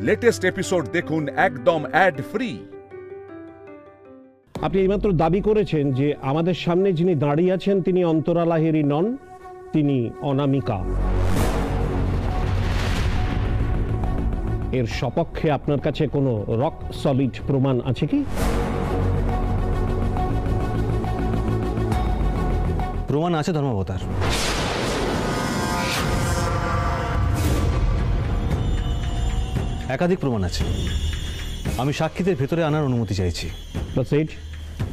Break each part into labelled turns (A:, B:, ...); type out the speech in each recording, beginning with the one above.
A: Latest episode দেখুন একদম add free.
B: আপনি এইমাত্র দাবি করেছেন যে আমাদের সামনে যিনি দাঁড়িয়ে আছেন তিনি অন্তরা লাহিড়ী নন, তিনি অনামিকা। এর সপক্ষে আপনার কাছে কোনো রক সলিড প্রমাণ আছে কি?
C: প্রমাণ আছে ধর্মাবতার। একাধিক প্রমাণ আছে। আমি সাক্ষীদের ভেতরে আনার অনুমতি চাইছি।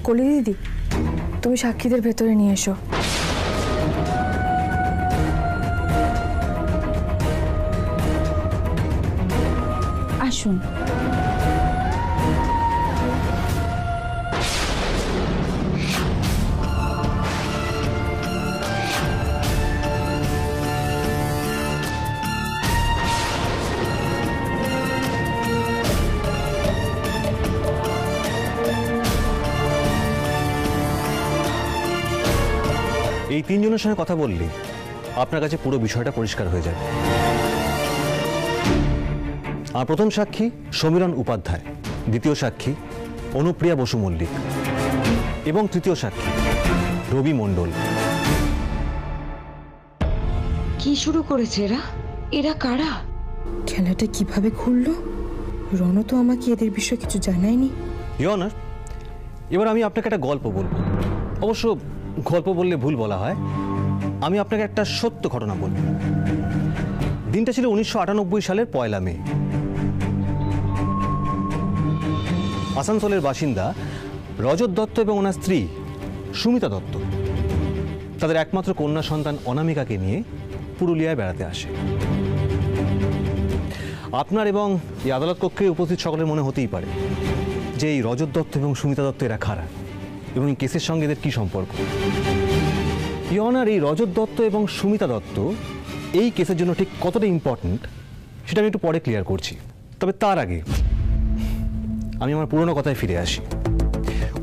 D: কলি দিদি, তুমি সাক্ষীদের ভেতরে নিয়ে এসো। আসুন।
C: এই তিনজনের সঙ্গে কথা বললে আপনার কাছে পুরো বিষয়টা পরিষ্কার হয়ে যাবে। আর প্রথম সাক্ষী সমীরণ উপাধ্যায়, দ্বিতীয় সাক্ষী অনুপ্রিয়া বসু মল্লিক এবং তৃতীয় সাক্ষী রবি মণ্ডল।
E: কি শুরু করেছে এরা? এরা কারা?
D: খেলাটা কিভাবে খুললো? রণ তো আমাকে এদের বিষয়ে কিছু জানায়নি।
C: ইওর অনার, এবার আমি আপনাকে একটা গল্প বলবো। অবশ্য গল্প বললে ভুল বলা হয়। আমি আপনাকে একটা সত্য ঘটনা বলব। দিনটা ছিল 1998 সালের 1 মে। আসানসোলের বাসিন্দা রজত দত্ত এবং ওনার স্ত্রী সুমিতা দত্ত তাদের একমাত্র কন্যা সন্তান অনামিকাকে নিয়ে পুরুলিয়ায় বেড়াতে আসে। আপনার এবং এই আদালত কক্ষে উপস্থিত সকলের মনে হতেই পারে যে এই রজত দত্ত এবং সুমিতা দত্ত এরা কারা এবং এই কেসের সঙ্গে এদের কী সম্পর্ক। ইওর অনার, এই রজত দত্ত এবং সুমিতা দত্ত এই কেসের জন্য ঠিক কতটা ইম্পর্ট্যান্ট সেটা আমি একটু পরে ক্লিয়ার করছি। তবে তার আগে আমি আমার পুরনো কথায় ফিরে আসি।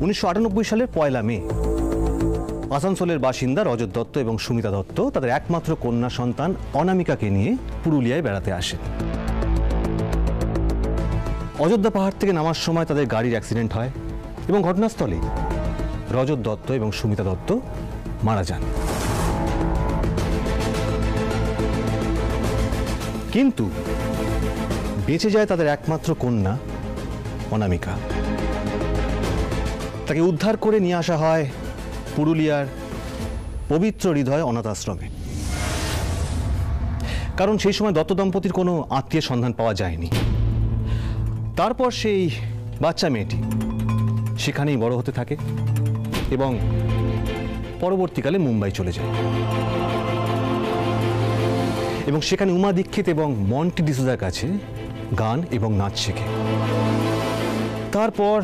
C: 1998 সালের 1 মে আসানসোলের বাসিন্দা রজত দত্ত এবং সুমিতা দত্ত তাদের একমাত্র কন্যা সন্তান অনামিকাকে নিয়ে পুরুলিয়ায় বেড়াতে আসেন। অযোধ্যা পাহাড় থেকে নামার সময় তাদের গাড়ির অ্যাক্সিডেন্ট হয় এবং ঘটনাস্থলে রজত দত্ত এবং সুমিতা দত্ত মারা যান। কিন্তু বেঁচে যায় তাদের একমাত্র কন্যা অনামিকা। তাকে উদ্ধার করে নিয়ে আসা হয় পুরুলিয়ার পবিত্র হৃদয় অনাথ আশ্রমে। কারণ সেই সময় দত্ত দম্পতির কোনো আত্মীয় সন্ধান পাওয়া যায়নি। তারপর সেই বাচ্চা মেয়েটি সেখানেই বড় হতে থাকে এবং পরবর্তীকালে মুম্বাই চলে যায় এবং সেখানে উমা দীক্ষিত এবং মন্টি ডিসুজার কাছে গান এবং নাচ শেখে। তারপর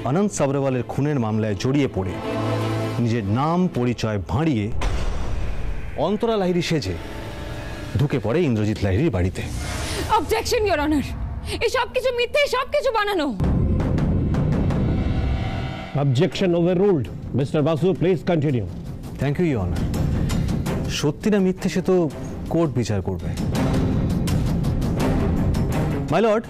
C: অনন্ত সাবরওয়ালের খুনের মামলায় জড়িয়ে পড়ে নিজের নাম পরিচয় ভাঁড়িয়ে অন্তরা লাহিড়ী সেজে ঢুকে পড়ে ইন্দ্রজিৎ লাহিড়ীর বাড়িতে।
E: অবজেকশন ইওর অনার, এই সব কিছু মিথ্যে, সব কিছু বানানো।
B: Objection overruled. Mr. Basu, please continue.
C: Thank you your honour. সত্যি না মিথ্যে সে তো কোর্ট বিচার করবে। মাই লর্ড,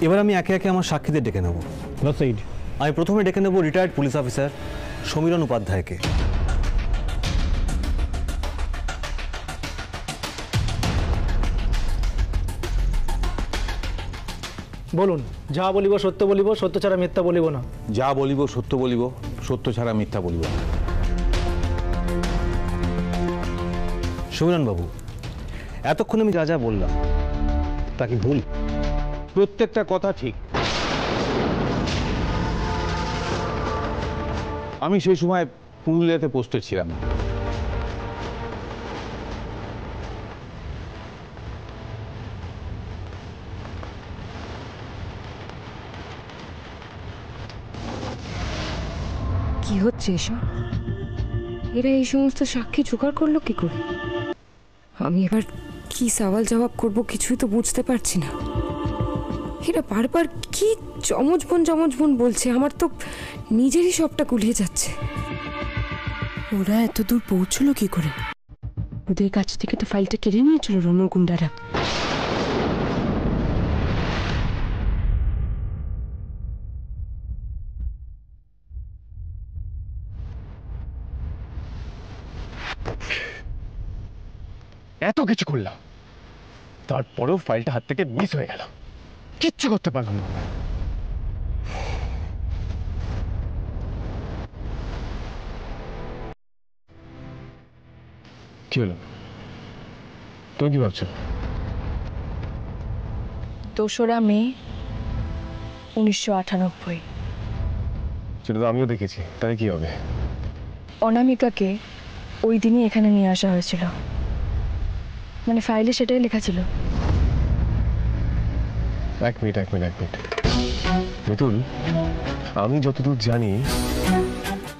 C: এবার আমি একে একে আমার সাক্ষীদের ডেকে নেব।
B: Proceed.
C: আমি প্রথমে ডেকে নেব রিটায়ার্ড পুলিশ অফিসার সমীরণ উপাধ্যায়কে।
F: বলুন। যা বলিব সত্য বলিব, সত্য ছাড়া মিথ্যা বলিব না।
G: যা বলিব সত্য বলিব, সত্য ছাড়া মিথ্যা বলিব না।
C: সমীরণ বাবু, এতক্ষণ আমি যা যা বললাম তা কি ভুল?
G: প্রত্যেকটা কথা ঠিক। আমি সেই সময় পুরুলিয়াতে পোস্টেড ছিলাম।
E: কি হচ্ছে এসব? এরা এই সমস্ত সাক্ষী জোগাড় করলো কি করে? আমি এবার কি সওয়াল জবাব করব কিছুই তো বুঝতে পারছি না। এরা বারবার কি যমজ বোন বলছে, আমার তো নিজেরই সবটা গুলিয়ে যাচ্ছে।
D: ওরা এত দূর পৌঁছলো কি করে?
E: ওদের কাছ থেকে তো ফাইলটা কেড়ে নিয়েছিল রণর গুন্ডারা।
H: এত কিছু করলাম, তারপরেও ফাইলটা হাত থেকে মিস হয়ে গেল, কিচ্ছু করতে পারলাম না। কি হলো, তুমি কি ভাবছো?
I: 2রা মে 1998।
H: সেটা তো আমিও দেখেছি, তাই কি হবে?
I: অনামিকাকে ওই দিনই এখানে নিয়ে আসা হয়েছিল, মানে ফাইলে সেটাই লেখা ছিল।
H: এক মিনিট মিতুল, আমি যতদূর জানি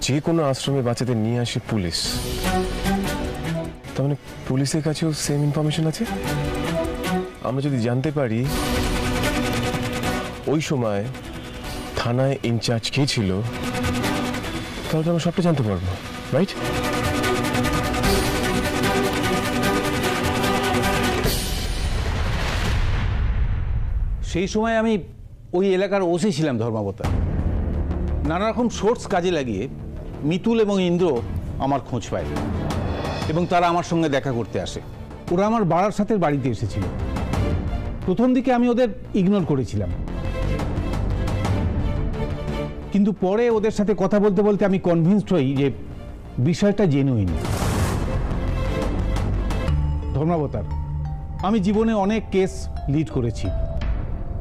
H: যে কোনো আশ্রমে বাচ্চাদের নিয়ে আসে পুলিশ, তার মানে পুলিশের কাছেও সেম ইনফরমেশন আছে। আমরা যদি জানতে পারি ওই সময় থানায় ইনচার্জ কে ছিল, তাহলে আমরা সবটা জানতে পারবো, রাইট?
G: সেই সময় আমি ওই এলাকার ওসি ছিলাম ধর্মাবতার। নানা রকম সোর্স কাজে লাগিয়ে মিতুল এবং ইন্দ্র আমার খোঁজ পায় এবং তারা আমার সঙ্গে দেখা করতে আসে। ওরা আমার বারাসাতের বাড়িতে এসেছিল। প্রথম দিকে আমি ওদের ইগনোর করেছিলাম, কিন্তু পরে ওদের সাথে কথা বলতে বলতে আমি কনভিন্সড হই যে বিষয়টা জেনুইন। ধর্মাবতার, আমি জীবনে অনেক কেস লিড করেছি,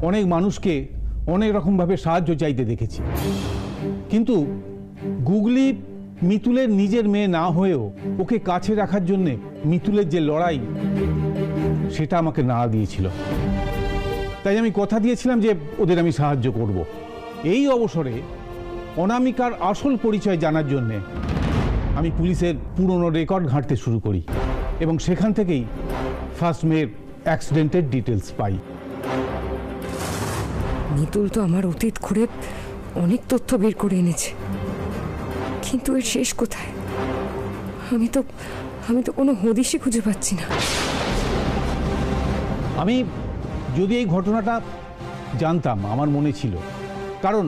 G: অনেক মানুষকে অনেক রকমভাবে সাহায্য চাইতে দেখেছি, কিন্তু গুগলি মিতুলের নিজের মেয়ে না হয়েও ওকে কাছে রাখার জন্যে মিতুলের যে লড়াই, সেটা আমাকে নাড়া দিয়েছিল। তাই আমি কথা দিয়েছিলাম যে ওদের আমি সাহায্য করব। এই অবসরে অনামিকার আসল পরিচয় জানার জন্যে আমি পুলিশের পুরনো রেকর্ড ঘাঁটতে শুরু করি এবং সেখান থেকেই 1 মের অ্যাক্সিডেন্টের ডিটেলস পাই।
E: মিতুল তো আমার অতীত ঘুরে অনেক তথ্য বের করে এনেছে, কিন্তু এর শেষ কোথায়? আমি তো কোনো হদিশই খুঁজে পাচ্ছি না।
G: আমি যদি এই ঘটনাটা জানতাম আমার মনে ছিল, কারণ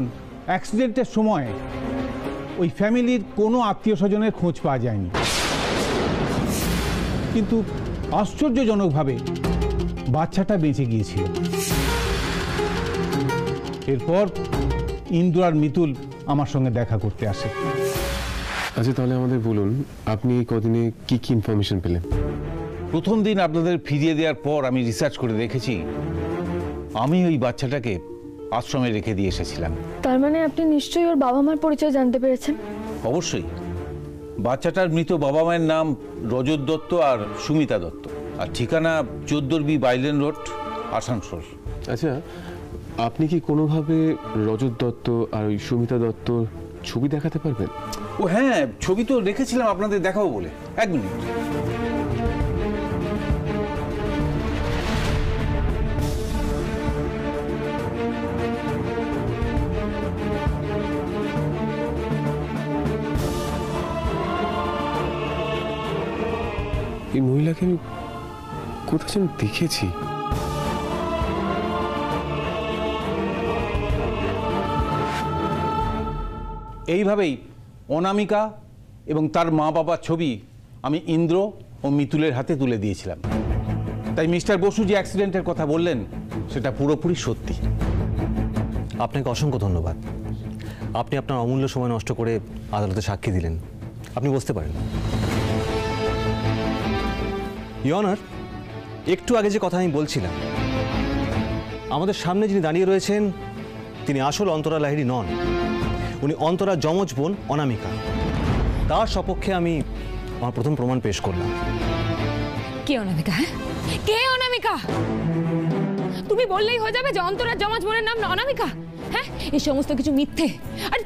G: অ্যাক্সিডেন্টের সময় ওই ফ্যামিলির কোনো আত্মীয় স্বজনের খোঁজ পাওয়া যায়নি, কিন্তু আশ্চর্যজনকভাবে বাচ্চাটা বেঁচে গিয়েছিল। এরপর ইন্দ্র আর মিতুল আমার সঙ্গে দেখা করতে আসে।
H: আচ্ছা, তাহলে আমাদের বলুন, আপনি এই কদিনে কি কি ইনফরমেশন পেলেন?
G: প্রথম দিন আপনাদের ফিরিয়ে দেওয়ার পর আমি রিসার্চ করে দেখেছি আমি ওই বাচ্চাটাকে আশ্রমে রেখে দিয়ে এসেছিলাম।
I: তার মানে আপনি নিশ্চয়ই ওর বাবা মার পরিচয় জানতে পেরেছেন?
G: অবশ্যই। বাচ্চাটার মৃত বাবা মায়ের নাম রজত দত্ত আর সুমিতা দত্ত, আর ঠিকানা 14B বাইলেন রোড, আসানসোল।
H: আচ্ছা, আপনি কি কোনোভাবে রজত দত্ত আর ওই সুমিতা দত্তর ছবি দেখাতে পারবেন?
G: ও হ্যাঁ, ছবি তো রেখেছিলাম আপনাদের দেখাবো বলে। 1 মিনিট।
H: এই মহিলাকে আমি কোথাও যেন দেখেছি।
G: এইভাবেই অনামিকা এবং তার মা বাবার ছবি আমি ইন্দ্র ও মিতুলের হাতে তুলে দিয়েছিলাম। তাই মিস্টার বসু যে অ্যাক্সিডেন্টের কথা বললেন সেটা পুরোপুরি সত্যি।
C: আপনাকে অসংখ্য ধন্যবাদ। আপনি আপনার অমূল্য সময় নষ্ট করে আদালতে সাক্ষী দিলেন। আপনি বসতে পারেন। ইওর অনার, একটু আগে যে কথা আমি বলছিলাম, আমাদের সামনে যিনি দাঁড়িয়ে রয়েছেন তিনি আসল অন্তরা লাহিড়ী নন। উনি অন্তরা যমজ বোন অনামিকা। তার সপক্ষে আমি আমার প্রথম প্রমাণ পেশ করলাম।
E: কে অনামিকা? হ্যাঁ, কে অনামিকা? তুমি বললেই হয়ে যাবে যে অন্তরার যমজ বোনের নাম অনামিকা? হ্যাঁ, এই সমস্ত কিছু মিথ্যে। আর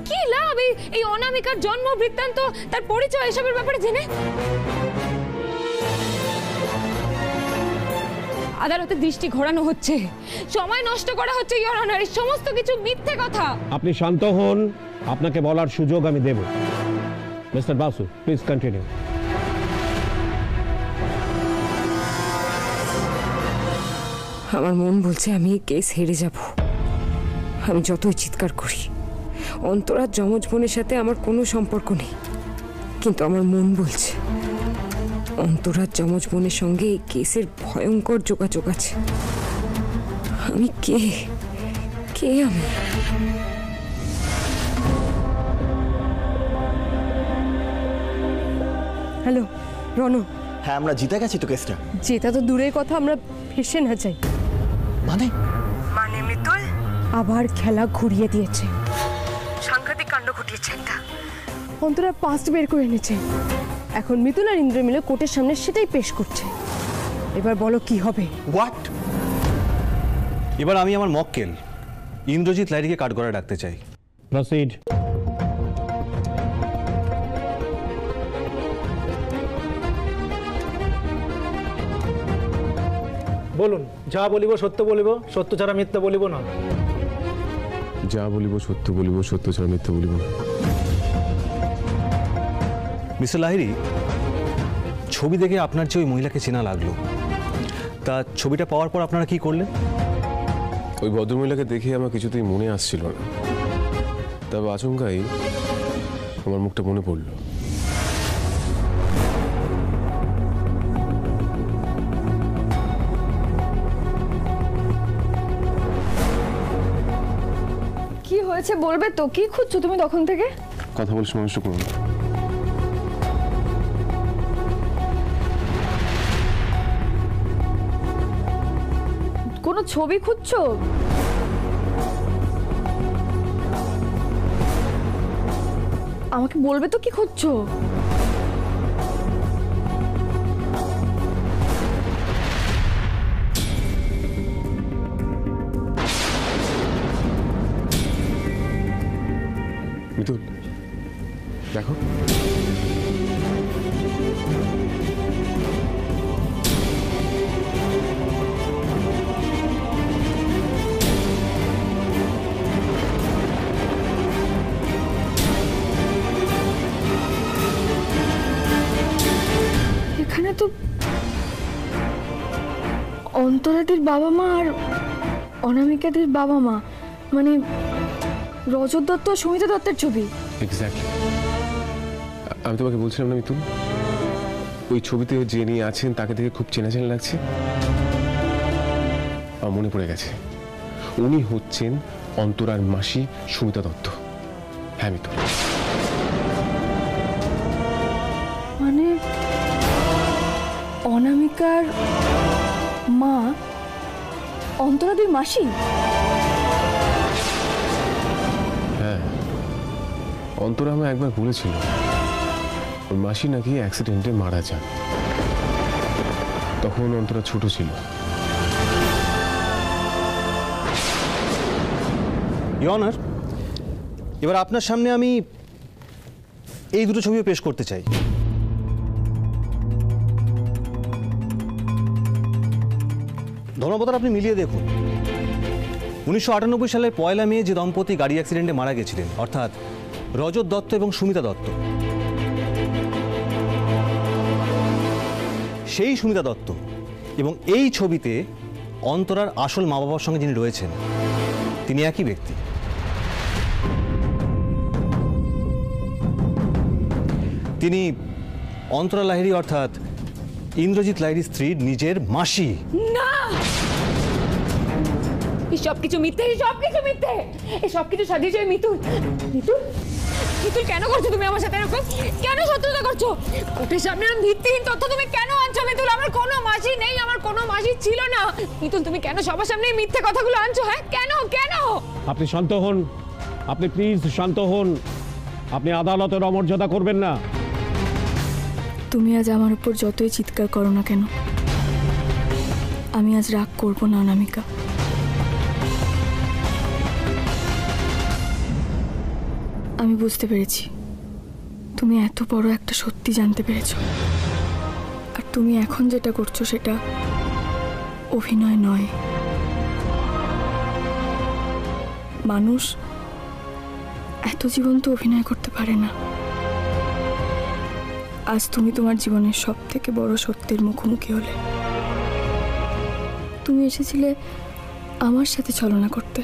E: কি লাভ এই অনামিকার জন্ম বৃত্তান্ত, তার পরিচয়, এসবের ব্যাপারে জেনে? আদালতের দৃষ্টি ঘোরানো হচ্ছে, সময় নষ্ট করা হচ্ছে। ইওর অনার, এই সমস্ত কিছু মিথ্যে কথা।
B: আপনি শান্ত হন, আপনাকে বলার সুযোগ আমি দেব। Mister Basu, please continue.
E: আমার মন বলছে আমি এই কেস হেরে যাব। আমি যতই চিৎকার করি, অন্তরার যমজ বোনের সাথে আমার কোনো সম্পর্ক নেই, কিন্তু আমার মন বলছে অন্তরার যমজ বোনের সঙ্গে এই কেসের ভয়ঙ্কর যোগাযোগ আছে। আমি কে আমি?
J: হ্যালো রনু,
K: হ্যাঁ আমরা জিতে গেছি তো কেসটা।
J: যেটা তো দূরের কথা, আমরা ফেসে না চাই।
K: মানে
J: মিতুল আবার খেলা ঘুরিয়ে দিয়েছে, সাংঘাতিক কাণ্ড ঘটিয়েছে একটা। অন্তরা পাস্ট বের করে এনেছে, এখন মিতুল আর ইন্দ্র মিলে কোর্টের সামনে সেটাই পেশ করছে। এবার বলো কি হবে?
K: হোয়াট?
C: এবার আমি আমার মক্কেল ইন্দ্রজিৎ লাহিড়ীকে কাঠগড়ায় ডাকতে চাই।
B: প্রসিড।
F: বলুন, যা বলিব সত্য বলিব, সত্য ছাড়া মিথ্যা বলিব না।
H: যা বলিব সত্য বলিব, সত্য ছাড়া মিথ্যা বলিব না।
C: মিস্টার লাহিড়ী, ছবি দেখে আপনার যে ওই মহিলাকে চেনা লাগলো, তা ছবিটা পাওয়ার পর আপনারা কি করলেন?
H: ওই ভদ্রমহিলাকে দেখে আমার কিছুতেই মনে আসছিল না, তবে আচমকাই আমার মুখটা মনে পড়ল।
I: কি হয়েছে বলবে তো? কি খুঁজছো তুমি তখন থেকে?
H: কথা বলে সময় নষ্ট করুন।
I: কোনো ছবি খুঁজছো? আমাকে বলবে তো কি খুঁজছো?
H: মিতুল দেখো,
I: এখানে তো অন্তরাদের বাবা মা আর অনামিকাদের বাবা মা, মানে রজত দত্ত আর সুমিতা দত্তের ছবি।
H: এক্স্যাক্টলি। আমি তোমাকে বলছিলাম না মিতুল, ওই ছবিতে যে নিয়ে আছেন তাকে দেখে খুব চেনা চেনা লাগছে। আমার মনে পড়ে গেছে, উনি হচ্ছেন অন্তরার মাসি সুমিতা দত্ত। হ্যাঁ মিতুল।
I: মানে অনামিকার মা অন্তরাদের মাসি?
H: হ্যাঁ, অন্তরা আমায় একবার বলেছিল ওর মাসি নাকি অ্যাক্সিডেন্টে মারা যান, তখন অন্তরা ছোট ছিল।
C: ইওর অনার, এবার আপনার সামনে আমি এই দুটো ছবিও পেশ করতে চাই। ধর্মপত্র আপনি মিলিয়ে দেখুন। 1998 সালের 1 মে যে দম্পতি গাড়ি অ্যাক্সিডেন্টে মারা গেছিলেন, অর্থাৎ রজত দত্ত এবং সুমিতা দত্ত, সেই সুমিতা দত্ত এবং এই ছবিতে অন্তরার আসল মা বাবার সঙ্গে যিনি রয়েছেন তিনি একই ব্যক্তি। তিনি অন্তরা লাহিড়ী অর্থাৎ ইন্দ্রজিৎ লাহিড়ীর স্ত্রীর নিজের মাসি।
E: না, এই সব কিছু মিথ্যে, এই সব কিছু মিথ্যে, এই সব কিছু সাজিয়েছে মিতুল। মিতুল, মিতুল কেন করছো তুমি আমার সাথে এরকম? কেন শত্রুতা করছো? কোর্টের সামনে এরকম ভিত্তিহীন তথ্য তুমি কেন আনছো মিতুল? আমার কোনো মাসি নেই, আমার কোনো মাসি ছিল না। মিতুল, তুমি কেন সবার সামনে এই মিথ্যে কথাগুলো আনছো? হ্যাঁ, কেন কেন?
B: আপনি শান্ত হন, আপনি প্লিজ শান্ত হন। আপনি আদালতের অমর্যাদা করবেন না।
I: তুমি আজ আমার উপর যতই চিৎকার করো না কেন, আমি আজ রাগ করব না অনামিকা। আমি বুঝতে পেরেছি তুমি এত বড় একটা সত্যি জানতে পেরেছো, আর তুমি এখন যেটা করছো সেটা অভিনয় নয়। মানুষ এত জীবন্ত অভিনয় করতে পারে না। আজ তুমি তোমার জীবনের সব থেকে বড় সত্যের মুখোমুখি হলে। তুমি এসেছিলে আমার সাথে ছলনা করতে,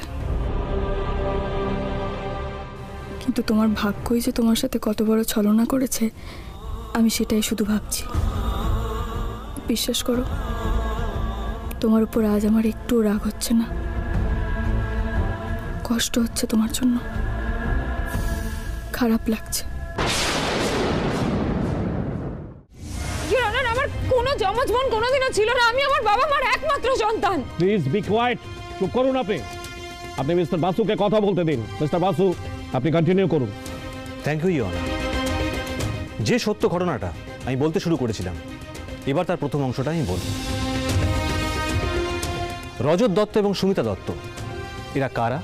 I: কিন্তু তোমার ভাগ্যই যে তোমার সাথে কত বড় ছলনা করেছে আমি সেটাই শুধু ভাবছি। বিশ্বাস করো, তোমার উপর আজ আমার একটুও রাগ হচ্ছে না। কষ্ট হচ্ছে তোমার জন্য, খারাপ লাগছে।
E: আমার কোনো জমজ বোন কোনোদিনও ছিল না, আমি আমার বাবা মার একমাত্র সন্তান।
B: প্লিজ বি কোয়াইট, চুপ করুন আপনি। আপনি মিস্টার বাসুকে কথা বলতে দিন। মিস্টার বাসু, আপনি কন্টিনিউ করুন।
C: Thank you your honour. যে সত্য ঘটনাটা আমি বলতে শুরু করেছিলাম, এবার তার প্রথম অংশটা আমি বলব। রজত দত্ত এবং সুমিতা দত্ত এরা কারা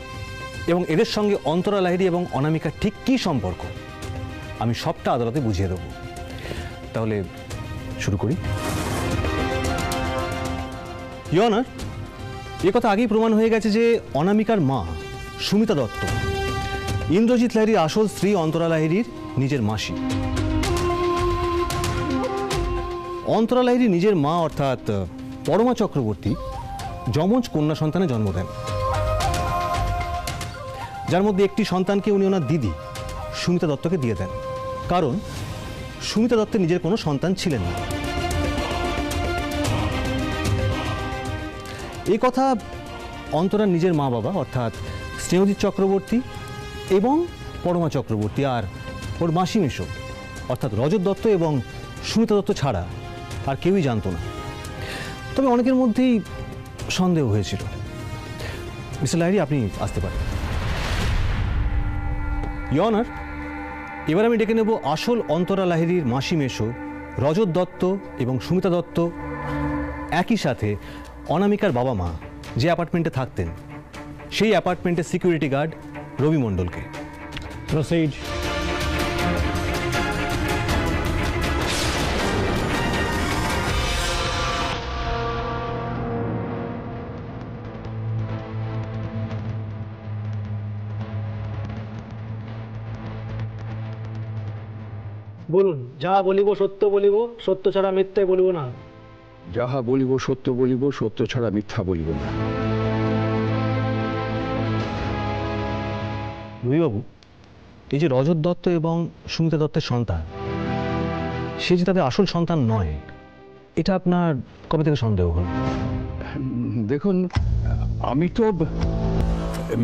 C: এবং এদের সঙ্গে অন্তরা লাহিড়ী এবং অনামিকার ঠিক কী সম্পর্ক, আমি সবটা আদালতে বুঝিয়ে দেব। তাহলে শুরু করি। ইওর অনার, এ কথা আগেই প্রমাণ হয়ে গেছে যে অনামিকার মা সুমিতা দত্ত ইন্দ্রজিৎ লাহিড়ীর আসল স্ত্রী অন্তরা লাহিড়ীর নিজের মাসি। অন্তরা লাহিড়ী নিজের মা অর্থাৎ পরমা চক্রবর্তী যমজ কন্যা সন্তানের জন্ম দেন, যার মধ্যে একটি সন্তানকে উনি ওনার দিদি সুমিতা দত্তকে দিয়ে দেন, কারণ সুমিতা দত্তের নিজের কোনো সন্তান ছিলেন না। এই কথা অন্তরার নিজের মা বাবা অর্থাৎ স্নেহজিৎ চক্রবর্তী এবং পরমা চক্রবর্তী আর ওর মাসি মেশো অর্থাৎ রজত দত্ত এবং সুমিতা দত্ত ছাড়া আর কেউই জানতো না। তবে অনেকের মধ্যেই সন্দেহ হয়েছিল। মিস্টার লাহিড়ী, আপনি আসতে পারেন। ইওর অনার, এবার আমি ডেকে নেব আসল অন্তরা লাহিড়ীর মাসি মেশো রজত দত্ত এবং সুমিতা দত্ত একই সাথে অনামিকার বাবা মা যে অ্যাপার্টমেন্টে থাকতেন, সেই অ্যাপার্টমেন্টের সিকিউরিটি গার্ড রবি মণ্ডলকে।
B: প্রসিড।
F: বলুন, যা বলিব সত্য বলিব, সত্য ছাড়া মিথ্যে বলিব না।
A: যাহা বলিব সত্য বলিব, সত্য ছাড়া মিথ্যা বলিব না।
C: রবিবাবু, এই যে রজত দত্ত এবং সুমিতা দত্তের সন্তান, সে যে তাদের আসল সন্তান নয়, এটা আপনার কবে থেকে সন্দেহ হল?
A: দেখুন, আমি তো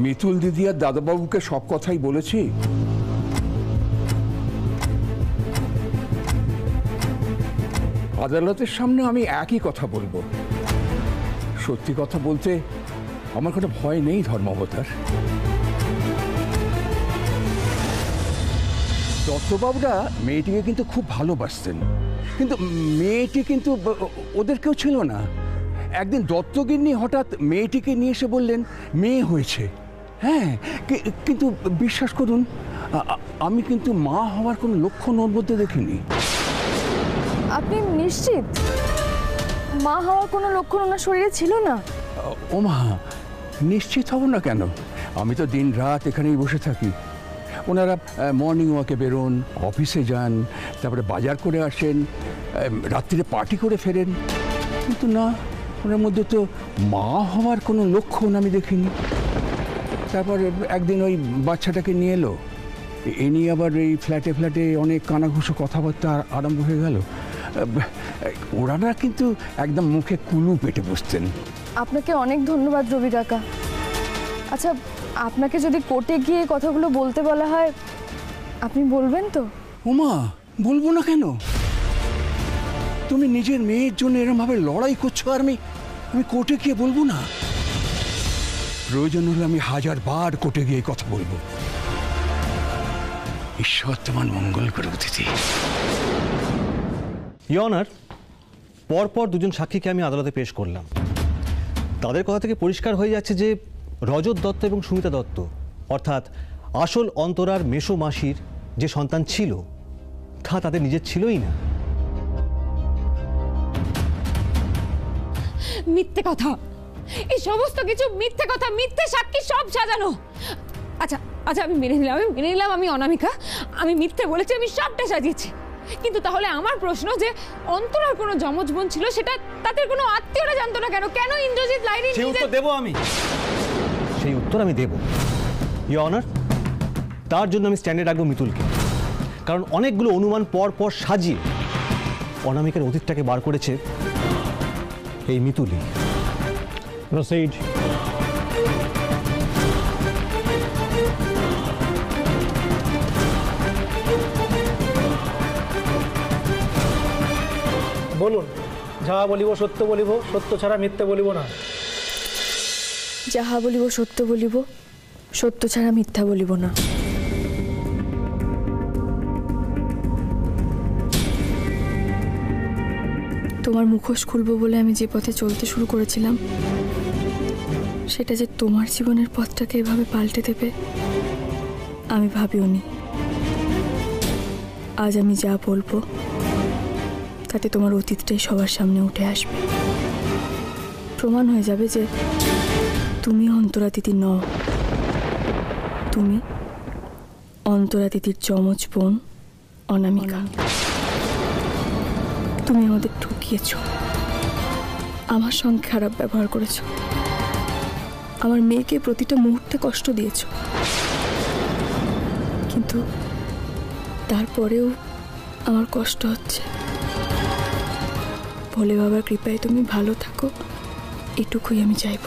A: মিতুল দিদি আর দাদাবাবুকে সব কথাই বলেছি। আদালতের সামনে আমি একই কথা বলবো। সত্যি কথা বলতে আমার কোনো ভয় নেই ধর্মাবতার। দত্তবাবুরা মেয়েটিকে কিন্তু খুব ভালোবাসতেন, কিন্তু মেয়েটি কিন্তু ওদের কেউ ছিল না। একদিন দত্তগিন্নি হঠাৎ মেয়েটিকে নিয়ে এসে বললেন মেয়ে হয়েছে। হ্যাঁ, কিন্তু বিশ্বাস করুন, আমি কিন্তু মা হওয়ার কোনো লক্ষণ ওর মধ্যে দেখিনি।
I: আপনি নিশ্চিত মা হওয়ার কোনো লক্ষণ ওনার শরীরে ছিল না?
A: ও মা, নিশ্চিত হব না কেন? আমি তো দিন রাত এখানেই বসে থাকি। ওনারা মর্নিং ওয়াকে বেরোন, অফিসে যান, তারপরে বাজার করে আসেন, রাত্রিরে পার্টি করে ফেরেন, কিন্তু না, ওনার মধ্যে তো মা হওয়ার কোনো লক্ষণ আমি দেখিনি। তারপর একদিন ওই বাচ্চাটাকে নিয়ে এলো, এ নিয়ে আবার এই ফ্ল্যাটে ফ্ল্যাটে অনেক কানাঘুষো কথাবার্তা আরম্ভ হয়ে গেল। ওনারা কিন্তু একদম মুখে কুলু পেটে বসতেন।
I: আপনাকে অনেক ধন্যবাদ রবি কাকা। আচ্ছা, আপনাকে যদি কোর্টে গিয়ে কথাগুলো বলতে বলা হয়, আপনি বলবেন তো?
A: ওমা, বলবো না কেন? তুমি নিজের মেয়ের জন্য এরমভাবে লড়াই করছো, আর আমি কোর্টে গিয়ে বলবো না? প্রয়োজন হলে আমি 1000 বার কোর্টে গিয়ে কথা বলবো। ঈশ্বর তোমার মঙ্গল করুক দিদি।
C: ইওর অনার, পরপর দুজন সাক্ষীকে আমি আদালতে পেশ করলাম। তাদের কথা থেকে পরিষ্কার হয়ে যাচ্ছে যে রজত দত্ত এবং সুমিতা দত্ত অর্থাৎ আসল অন্তরার মেশো মাসির যে সন্তান ছিল, তা তাদের নিজের ছিলই না।
E: মিথ্যে কথা, এই সমস্ত কিছু মিথ্যে কথা, মিথ্যে সাক্ষী, সব সাজানো। আচ্ছা আচ্ছা, আমি মেনে নিলাম আমি অনামিকা, আমি মিথ্যে বলেছি, আমি সবটা সাজিয়েছি। কিন্তু তাহলে আমার প্রশ্ন যে অন্তরার কোনো যমজ বোন ছিল, সেটা তাদের কোনো আত্মীয়রা জানতো না কেন? কেন ইন্দ্রজিৎ লাহিড়ী?
C: সেই উত্তর দেব আমি, সেই উত্তর আমি দেব ইওর অনার। তার জন্য আমি স্ট্যান্ডে রাখবো মিতুলকে, কারণ অনেকগুলো অনুমান পর পর সাজিয়ে অনামিকার অতীতটাকে বার করেছে এই মিতুলি।
B: প্রসিড।
F: বলুন, যাহা বলিব সত্য বলিব, সত্য ছাড়া মিথ্যে বলিব না।
I: যাহা বলিব সত্য বলিব, সত্য ছাড়া মিথ্যা বলিব না। তোমার মুখোশ খুলব বলে আমি যে পথে চলতে শুরু করেছিলাম, সেটা যে তোমার জীবনের পথটাকে এভাবে পাল্টে দেবে আমি ভাবিওনি। আজ আমি যা বলবো তাতে তোমার অতীতটাই সবার সামনে উঠে আসবে। প্রমাণ হয়ে যাবে যে তুমি অন্তরা দিদি নও, তুমি অন্তরা দিদির যমজ বোন অনামিকা। তুমি আমাদের ঠকিয়েছ, আমার সঙ্গে খারাপ ব্যবহার করেছ, আমার মেয়েকে প্রতিটা মুহূর্তে কষ্ট দিয়েছ, কিন্তু তারপরেও আমার কষ্ট হচ্ছে। ভোলে বাবার কৃপায় তুমি ভালো থাকো, এটুকুই আমি চাইব।